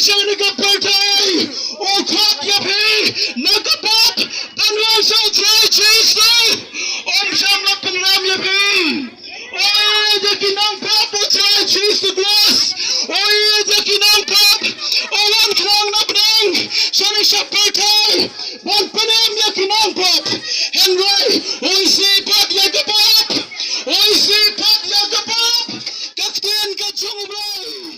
siya nagapaltay. O kot yapi. Nagapap. Tanwal sa try Kristo. Om siyang napangram yapi. Oy, the kinang pap o try Kristo Diyos. Oy, the kinang pap. Owan krang na prang. Siya ni siya paltay. Wan panam ya kinang pap. Henry. Oy, sipat nagapap. Oy, sipat nagapap. Ktien ka jong blei.